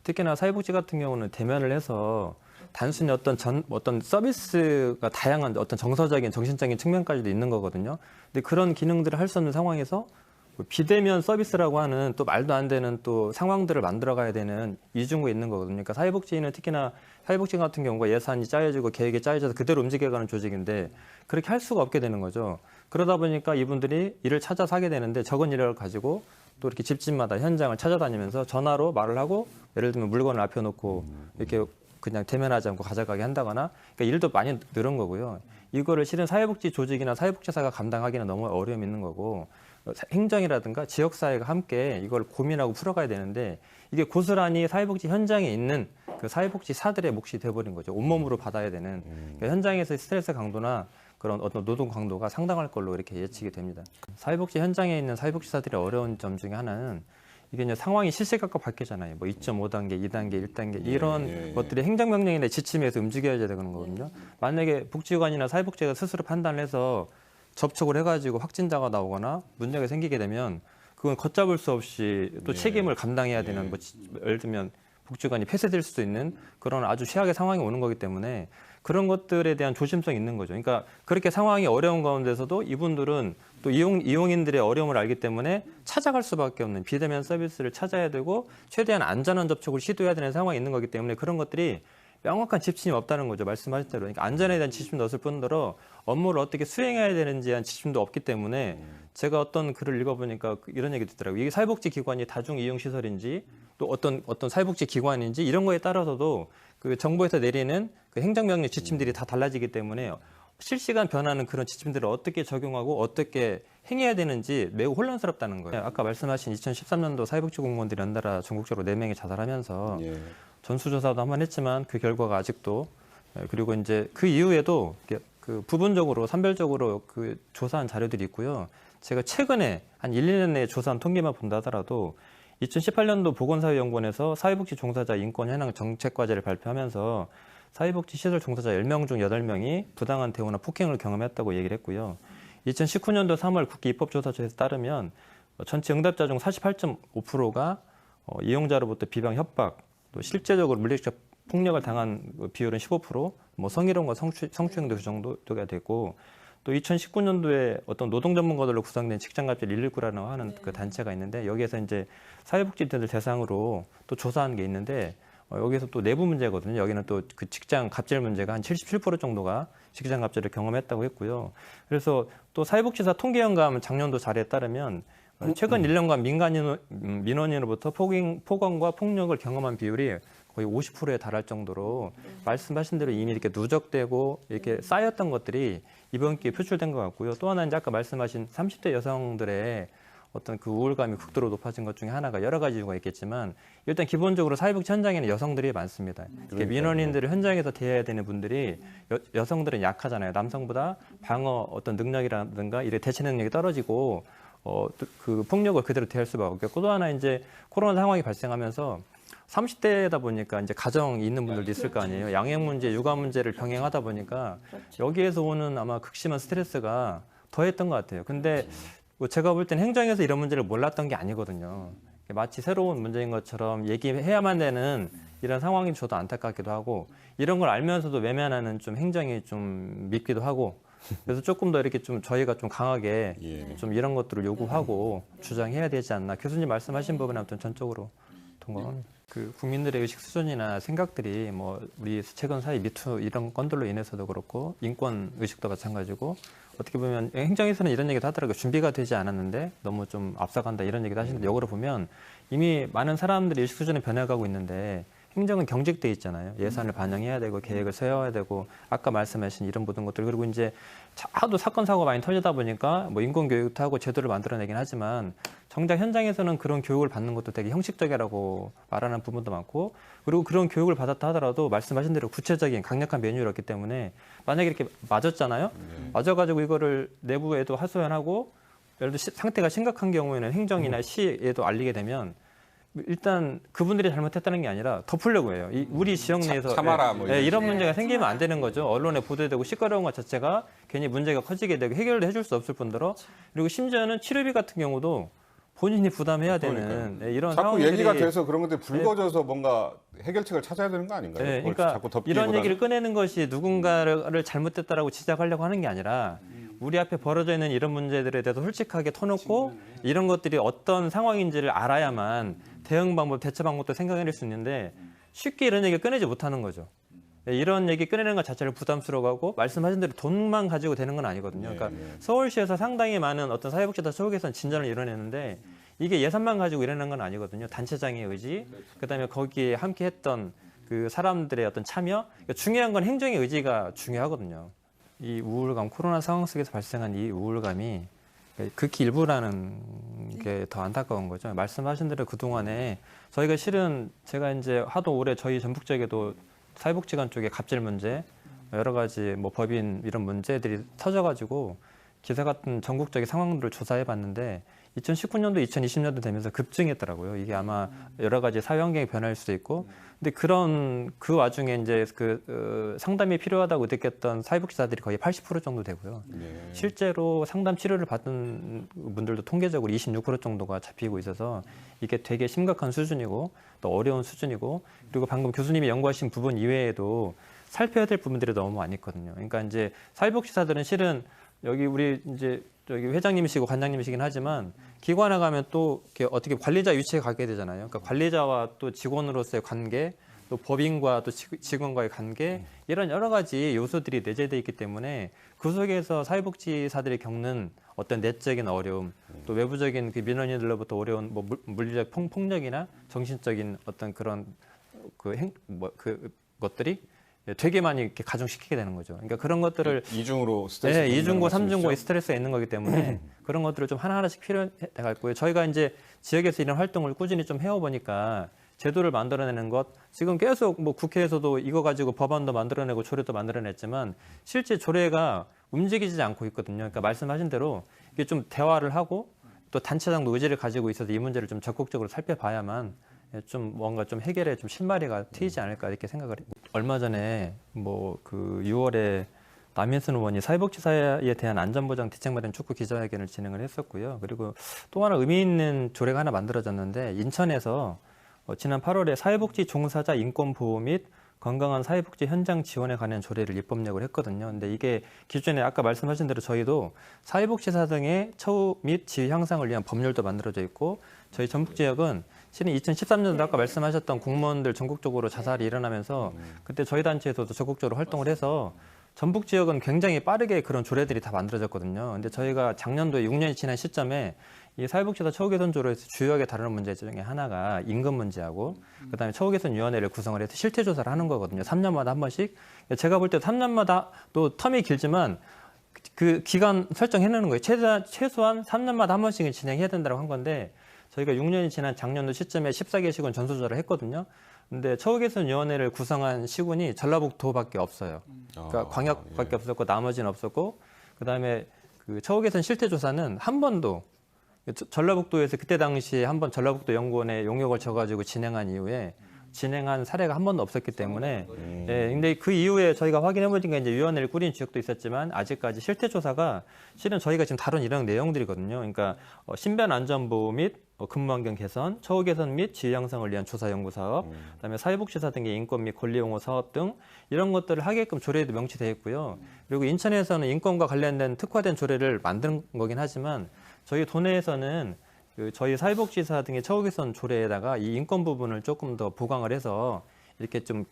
특히나 사회복지 같은 경우는 대면을 해서 단순히 어떤 서비스가 다양한 어떤 정서적인 정신적인 측면까지도 있는 거거든요. 근데 그런 기능들을 할 수 없는 상황에서 비대면 서비스라고 하는 또 말도 안 되는 또 상황들을 만들어 가야 되는 이중구에 있는 거거든요. 그러니까 사회복지는 특히나 사회복지 같은 경우가 예산이 짜여지고 계획이 짜여져서 그대로 움직여가는 조직인데 그렇게 할 수가 없게 되는 거죠. 그러다 보니까 이분들이 일을 찾아서 하게 되는데 적은 일을 가지고 또 이렇게 집집마다 현장을 찾아다니면서 전화로 말을 하고 예를 들면 물건을 앞에 놓고 이렇게 그냥 대면하지 않고 가져가게 한다거나 그러니까 일도 많이 늘은 거고요. 이거를 실은 사회복지 조직이나 사회복지사가 감당하기는 너무 어려움이 있는 거고 행정이라든가 지역사회가 함께 이걸 고민하고 풀어가야 되는데 이게 고스란히 사회복지 현장에 있는 그 사회복지사들의 몫이 돼버린 거죠. 온몸으로 받아야 되는 그러니까 현장에서의 스트레스 강도나 그런 어떤 노동 강도가 상당할 걸로 이렇게 예측이 됩니다. 사회복지 현장에 있는 사회복지사들의 어려운 점 중에 하나는 이게 이제 상황이 실시각각 바뀌잖아요. 뭐 2.5단계, 2단계, 1단계 이런 것들이 행정명령이나 지침에서 움직여야 되는 거거든요. 만약에 복지관이나 사회복지가 스스로 판단을 해서 접촉을 해가지고 확진자가 나오거나 문제가 생기게 되면 그건 걷잡을 수 없이 또 책임을 감당해야 되는 뭐 예를 들면 복지관이 폐쇄될 수도 있는 그런 아주 최악의 상황이 오는 거기 때문에 그런 것들에 대한 조심성이 있는 거죠. 그러니까 그렇게 상황이 어려운 가운데서도 이분들은 또 이용인들의 어려움을 알기 때문에 찾아갈 수밖에 없는 비대면 서비스를 찾아야 되고 최대한 안전한 접촉을 시도해야 되는 상황이 있는 거기 때문에 그런 것들이 명확한 지침이 없다는 거죠. 말씀하신 대로. 그러니까 안전에 대한 지침도 없을 뿐더러 업무를 어떻게 수행해야 되는지에 대한 지침도 없기 때문에 제가 어떤 글을 읽어보니까 이런 얘기 듣더라고요. 이게 사회복지 기관이 다중 이용 시설인지 또 어떤 사회복지 기관인지 이런 거에 따라서도 그 정부에서 내리는 그 행정명령 지침들이 다 달라지기 때문에 실시간 변하는 그런 지침들을 어떻게 적용하고 어떻게 행해야 되는지 매우 혼란스럽다는 거예요. 아까 말씀하신 2013년도 사회복지 공무원들이 연달아 전국적으로 4명이 자살하면서 전수조사도 한번 했지만 그 결과가 아직도 그리고 이제 그 이후에도 그 부분적으로 선별적으로 그 조사한 자료들이 있고요. 제가 최근에 한 1, 2년 내에 조사한 통계만 본다 하더라도 2018년도 보건사회연구원에서 사회복지 종사자 인권 현황 정책과제를 발표하면서 사회복지 시설 종사자 10명 중 8명이 부당한 대우나 폭행을 경험했다고 얘기를 했고요. 2019년도 3월 국회 입법조사처에서 따르면 전체 응답자 중 48.5%가 이용자로부터 비방, 협박, 또 실제적으로 물리적 폭력을 당한 비율은 15%, 뭐 성희롱과 성추행도 그 정도가 되고 또 2019년도에 어떤 노동 전문가들로 구성된 직장갑질 119라는 하는 그 단체가 있는데 여기에서 이제 사회복지인들 대상으로 또 조사한 게 있는데 여기서 또 내부 문제거든요. 여기는 또 그 직장 갑질 문제가 한 77% 정도가 직장 갑질을 경험했다고 했고요. 그래서 또 사회복지사 통계연감 작년도 자료에 따르면 최근 1년간 민원인으로부터 폭언과 폭력을 경험한 비율이 거의 50%에 달할 정도로 말씀하신 대로 이미 이렇게 누적되고 이렇게 쌓였던 것들이 이번 기회에 표출된 것 같고요. 또 하나 이제 아까 말씀하신 30대 여성들의 어떤 그 우울감이 극도로 높아진 것 중에 하나가 여러 가지 이유가 있겠지만 일단 기본적으로 사회복지 현장에는 여성들이 많습니다. 민원인들을 현장에서 대해야 되는 분들이 여성들은 약하잖아요. 남성보다 방어 어떤 능력이라든가 이래 대처 능력이 떨어지고 그 폭력을 그대로 대할 수밖에 없고 또 하나 이제 코로나 상황이 발생하면서 30대다 보니까 이제 가정이 있는 분들도 있을 거 아니에요. 양육 문제, 육아 문제를 병행하다 보니까 여기에서 오는 아마 극심한 스트레스가 더했던 것 같아요. 근데 제가 볼 땐 행정에서 이런 문제를 몰랐던 게 아니거든요. 마치 새로운 문제인 것처럼 얘기해야만 되는 이런 상황이 저도 안타깝기도 하고 이런 걸 알면서도 외면하는 좀 행정이 좀 밉기도 하고 그래서 조금 더 이렇게 좀 저희가 좀 강하게 좀 이런 것들을 요구하고 주장해야 되지 않나. 교수님 말씀하신 부분은 아무튼 전적으로 동감합니다. 그 국민들의 의식 수준이나 생각들이 뭐 우리 최근 사회 미투 이런 건들로 인해서도 그렇고 인권 의식도 마찬가지고 어떻게 보면 행정에서는 이런 얘기도 하더라고요. 준비가 되지 않았는데 너무 좀 앞서간다 이런 얘기도 하시는데 역으로 보면 이미 많은 사람들이 의식 수준이 변해가고 있는데 행정은 경직돼 있잖아요. 예산을 반영해야 되고 계획을 세워야 되고 아까 말씀하신 이런 모든 것들 그리고 이제 하도 사건 사고가 많이 터지다 보니까 뭐 인권 교육도 하고 제도를 만들어내긴 하지만 정작 현장에서는 그런 교육을 받는 것도 되게 형식적이라고 말하는 부분도 많고 그리고 그런 교육을 받았다 하더라도 말씀하신 대로 구체적인 강력한 메뉴가 없기 때문에 만약에 이렇게 맞았잖아요. 맞아가지고 이거를 내부에도 하소연하고 예를 들어 상태가 심각한 경우에는 행정이나 시에도 알리게 되면 일단 그분들이 잘못했다는 게 아니라 덮으려고 해요. 우리 지역 내에서 참아라, 뭐 이런 문제가 생기면 안 되는 거죠. 언론에 보도되고 시끄러운 것 자체가 괜히 문제가 커지게 되고 해결도 해줄 수 없을 뿐더러 그리고 심지어는 치료비 같은 경우도 본인이 부담해야 그러니까요. 되는 이런 자꾸 상황들이 얘기가 돼서 그런 건데 불거져서 뭔가 해결책을 찾아야 되는 거 아닌가요? 네, 그걸 그러니까 자꾸 이런 덮기보다는. 얘기를 꺼내는 것이 누군가를 잘못됐다라고 지적하려고 하는 게 아니라 우리 앞에 벌어져 있는 이런 문제들에 대해서 솔직하게 터놓고 이런 것들이 어떤 상황인지를 알아야만 대응 방법, 대처 방법도 생각해낼 수 있는데 쉽게 이런 얘기를 꺼내지 못하는 거죠. 이런 얘기 꺼내는 것 자체를 부담스러워하고 말씀하신 대로 돈만 가지고 되는 건 아니거든요. 그러니까 서울시에서 상당히 많은 어떤 사회복지사 초기선 진전을 이뤄내는데 이게 예산만 가지고 이러는 건 아니거든요. 단체장의 의지, 그다음에 거기에 함께했던 그 사람들의 어떤 참여. 그러니까 중요한 건 행정의 의지가 중요하거든요. 이 우울감, 코로나 상황 속에서 발생한 이 우울감이 극히 일부라는 게 더 안타까운 거죠. 말씀하신 대로 그동안에 저희가 실은 제가 이제 하도 오래 저희 전북 지역에도 사회복지관 쪽에 갑질 문제, 여러 가지 뭐 법인 이런 문제들이 터져가지고 기사 같은 전국적인 상황들을 조사해 봤는데 2019년도, 2020년도 되면서 급증했더라고요. 이게 아마 여러 가지 사회 환경의 변화일 수도 있고, 근데 그 와중에 이제 상담이 필요하다고 느꼈던 사회복지사들이 거의 80% 정도 되고요. 실제로 상담 치료를 받은 분들도 통계적으로 26% 정도가 잡히고 있어서 이게 되게 심각한 수준이고 또 어려운 수준이고, 그리고 방금 교수님이 연구하신 부분 이외에도 살펴야 될 부분들이 너무 많이 있거든요. 그러니까 이제 사회복지사들은 실은 여기 우리 이제 저기 회장님이시고 관장님이시긴 하지만 기관에 가면 또 이렇게 어떻게 관리자 위치에 가게 되잖아요. 그러니까 관리자와 또 직원으로서의 관계, 또 법인과 또 직원과의 관계, 이런 여러 가지 요소들이 내재되어 있기 때문에 그 속에서 사회복지사들이 겪는 어떤 내적인 어려움, 또 외부적인 그 민원인들로부터 어려운 뭐 물리적 폭력이나 정신적인 어떤 그런 것들이 되게 많이 이렇게 가중시키게 되는 거죠. 그러니까 그런 것들을 이중으로 스트레스, 네, 이중고, 삼중고의 스트레스가 있는 거기 때문에 그런 것들을 좀 하나하나씩 필요해 갈 거예요. 저희가 이제 지역에서 이런 활동을 꾸준히 좀 해오보니까 제도를 만들어내는 것, 지금 계속 뭐 국회에서도 이거 가지고 법안도 만들어내고 조례도 만들어냈지만 실제 조례가 움직이지 않고 있거든요. 그러니까 말씀하신 대로 이게 좀 대화를 하고 또 단체장도 의지를 가지고 있어서 이 문제를 좀 적극적으로 살펴봐야만 좀 뭔가 좀 해결에 좀 실마리가 트이지 않을까 이렇게 생각을 해요. 얼마 전에 뭐 그 6월에 남인순 의원이 사회복지사에 대한 안전보장 대책 마련 촉구 기자회견을 진행을 했었고요. 그리고 또 하나 의미 있는 조례가 하나 만들어졌는데 인천에서 지난 8월에 사회복지 종사자 인권 보호 및 건강한 사회복지 현장 지원에 관한 조례를 입법력을 했거든요. 근데 이게 기존에 아까 말씀하신 대로 저희도 사회복지사 등의 처우 및 지위 향상을 위한 법률도 만들어져 있고, 저희 전북 지역은 실은 2013년도 아까 말씀하셨던 공무원들 전국적으로 자살이 일어나면서 그때 저희 단체에서도 적극적으로 활동을 해서 전북 지역은 굉장히 빠르게 그런 조례들이 다 만들어졌거든요. 근데 저희가 작년도에 6년이 지난 시점에 이 사회복지사 처우 개선 조례에서 주요하게 다루는 문제 중에 하나가 임금 문제하고 그다음에 처우 개선 위원회를 구성을 해서 실태 조사를 하는 거거든요. 3년마다 한 번씩. 제가 볼 때 3년마다 또 텀이 길지만 그 기간 설정해놓는 거예요. 최소한 3년마다 한 번씩은 진행해야 된다고 한 건데 저희가 6년이 지난 작년도 시점에 14개 시군 전수조사를 했거든요. 근데 처우개선위원회를 구성한 시군이 전라북도밖에 없어요. 그러니까 광역밖에 없었고 나머지는 없었고, 그다음에 그 처우개선 실태조사는 한 번도 전라북도에서 그때 당시에 한 번 전라북도 연구원에 용역을 줘가지고 진행한 이후에 진행한 사례가 한 번도 없었기 때문에, 예, 근데 그 이후에 저희가 확인해 보니까 이제 위원회를 꾸린 지역도 있었지만 아직까지 실태 조사가 실은 저희가 지금 다룬 이런 내용들이거든요. 그러니까 신변 안전보호 및 근무 환경 개선, 처우 개선 및 지위 향상을 위한 조사 연구 사업, 그다음에 사회복지사 등의 인권 및 권리 옹호 사업 등 이런 것들을 하게끔 조례에도 명시되어 있고요. 그리고 인천에서는 인권과 관련된 특화된 조례를 만든 거긴 하지만 저희 도내에서는 저희 사회복지사 등의 처우 개선 조례에다가 이 인권 부분을 조금 더 보강을 해서 이렇게 좀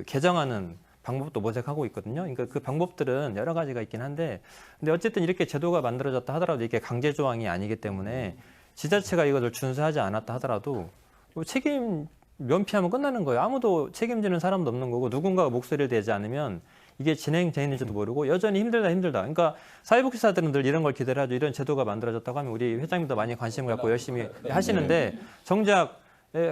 개정하는 방법도 모색하고 있거든요. 그러니까 그 방법들은 여러 가지가 있긴 한데, 근데 어쨌든 이렇게 제도가 만들어졌다 하더라도 이게 강제 조항이 아니기 때문에 지자체가 이것을 준수하지 않았다 하더라도 책임 면피하면 끝나는 거예요. 아무도 책임지는 사람도 없는 거고 누군가가 목소리를 내지 않으면 이게 진행되는지도 모르고 여전히 힘들다. 그러니까 사회복지사들은 늘 이런 걸 기대를 하죠. 이런 제도가 만들어졌다고 하면 우리 회장님도 많이 관심을 갖고 열심히 하시는데 정작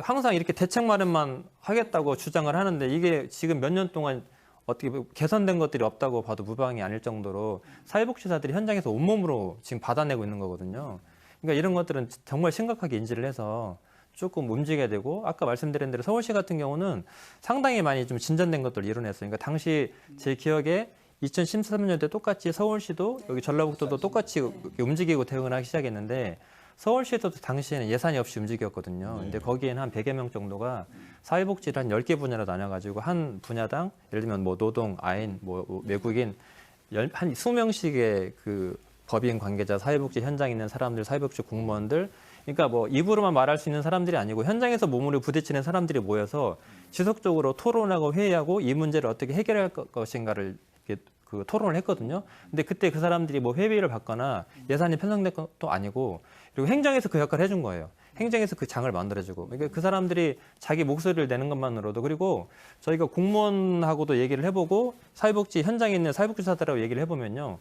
항상 이렇게 대책 마련만 하겠다고 주장을 하는데 이게 지금 몇 년 동안 어떻게 개선된 것들이 없다고 봐도 무방이 아닐 정도로 사회복지사들이 현장에서 온몸으로 지금 받아내고 있는 거거든요. 그러니까 이런 것들은 정말 심각하게 인지를 해서 조금 움직여야 되고, 아까 말씀드린 대로 서울시 같은 경우는 상당히 많이 좀 진전된 것들을 이뤄냈어요. 그러니까 당시 제 기억에 2013년도에 똑같이 서울시도 여기 전라북도도 똑같이 움직이고 대응을 하기 시작했는데 서울시에서도 당시에는 예산이 없이 움직였거든요. 근데 거기에는 한 100여 명 정도가 사회복지를 한 10개 분야로 나눠가지고 한 분야당 예를 들면 뭐 노동, 아인, 뭐 외국인 한 20명씩의 그 법인 관계자, 사회복지 현장에 있는 사람들, 사회복지 공무원들, 그러니까 뭐 입으로만 말할 수 있는 사람들이 아니고 현장에서 몸으로 부딪히는 사람들이 모여서 지속적으로 토론하고 회의하고 이 문제를 어떻게 해결할 것인가를 이렇게 그 토론을 했거든요. 근데 그때 그 사람들이 뭐 회비를 받거나 예산이 편성된 것도 아니고 그리고 행정에서 그 역할을 해준 거예요. 행정에서 그 장을 만들어주고 그러니까 그 사람들이 자기 목소리를 내는 것만으로도 그리고 저희가 공무원하고도 얘기를 해보고 사회복지 현장에 있는 사회복지사들하고 얘기를 해보면요.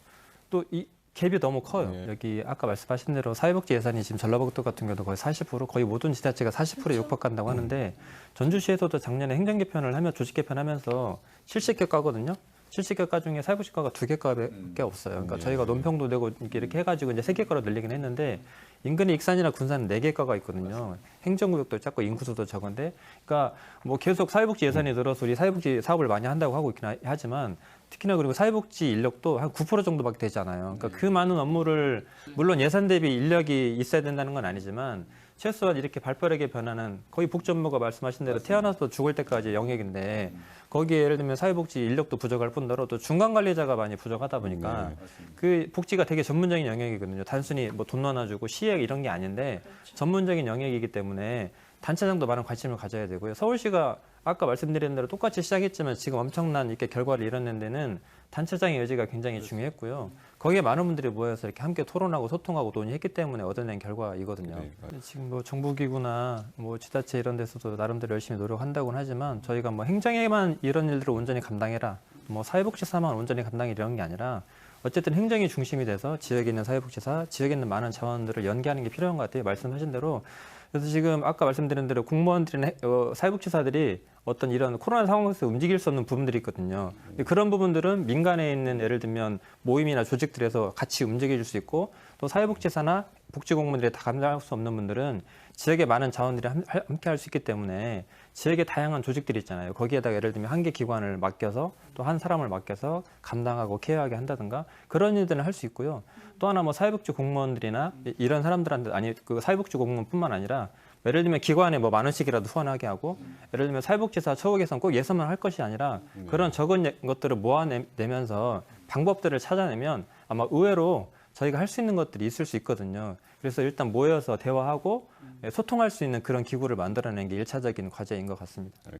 또 이 갭이 너무 커요. 여기 아까 말씀하신 대로 사회복지 예산이 지금 전라북도 같은 경우도 거의 40% 거의 모든 지자체가 40%에 육박한다고 하는데 전주시에서도 작년에 행정 개편을 하며 조직 개편하면서 70개 과거든요. 70개 과 중에 사회복지과가 2개과밖에 없어요. 그러니까 저희가 논평도 내고 이렇게 해가지고 이제 3개과로 늘리긴 했는데 인근의 익산이나 군산은 4개과가 있거든요. 행정구역도 작고 인구수도 적은데, 그러니까 뭐 계속 사회복지 예산이 늘어서 우리 사회복지 사업을 많이 한다고 하고 있긴 하지만 특히나 그리고 사회복지 인력도 한 9% 정도밖에 되지 않아요. 그러니까 그 많은 업무를 물론 예산 대비 인력이 있어야 된다는 건 아니지만 최소한 이렇게 발빠르게 변하는 거의 복지업무가 말씀하신 대로 태어나서 죽을 때까지 영역인데 거기에 예를 들면 사회복지 인력도 부족할 뿐더러 또 중간 관리자가 많이 부족하다 보니까 그 복지가 되게 전문적인 영역이거든요. 단순히 뭐 돈 나눠주고 시액 이런 게 아닌데 전문적인 영역이기 때문에 단체장도 많은 관심을 가져야 되고요. 서울시가 아까 말씀드린 대로 똑같이 시작했지만 지금 엄청난 이렇게 결과를 이뤄낸 데는 단체장의 여지가 굉장히 중요했고요. 거기에 많은 분들이 모여서 이렇게 함께 토론하고 소통하고 논의했기 때문에 얻어낸 결과이거든요. 지금 뭐 정부기구나 뭐 지자체 이런 데서도 나름대로 열심히 노력한다고는 하지만 저희가 뭐 행정에만 이런 일들을 온전히 감당해라, 뭐 사회복지사만 온전히 감당해 이런 게 아니라 어쨌든 행정이 중심이 돼서 지역에 있는 사회복지사, 지역에 있는 많은 자원들을 연계하는 게 필요한 것 같아요. 말씀하신 대로. 그래서 지금 아까 말씀드린 대로 공무원들이나 사회복지사들이 어떤 이런 코로나 상황에서 움직일 수 없는 부분들이 있거든요. 그런 부분들은 민간에 있는 예를 들면 모임이나 조직들에서 같이 움직여줄 수 있고 또 사회복지사나 복지공무원들이 다 감당할 수 없는 분들은 지역의 많은 자원들이 함께 할 수 있기 때문에 지역의 다양한 조직들이 있잖아요. 거기에다가 예를 들면 한 개 기관을 맡겨서 또 한 사람을 맡겨서 감당하고 케어하게 한다든가 그런 일들은 할 수 있고요. 또 하나 뭐 사회복지 공무원들이나 이런 사람들한테 아니 그 사회복지 공무원뿐만 아니라 예를 들면 기관에 뭐 10,000원씩이라도 후원하게 하고 예를 들면 사회복지사 처우 개선 꼭 예산만 할 것이 아니라 그런 적은 것들을 모아내면서 방법들을 찾아내면 아마 의외로 저희가 할 수 있는 것들이 있을 수 있거든요. 그래서 일단 모여서 대화하고 소통할 수 있는 그런 기구를 만들어내는 게 1차적인 과제인 것 같습니다.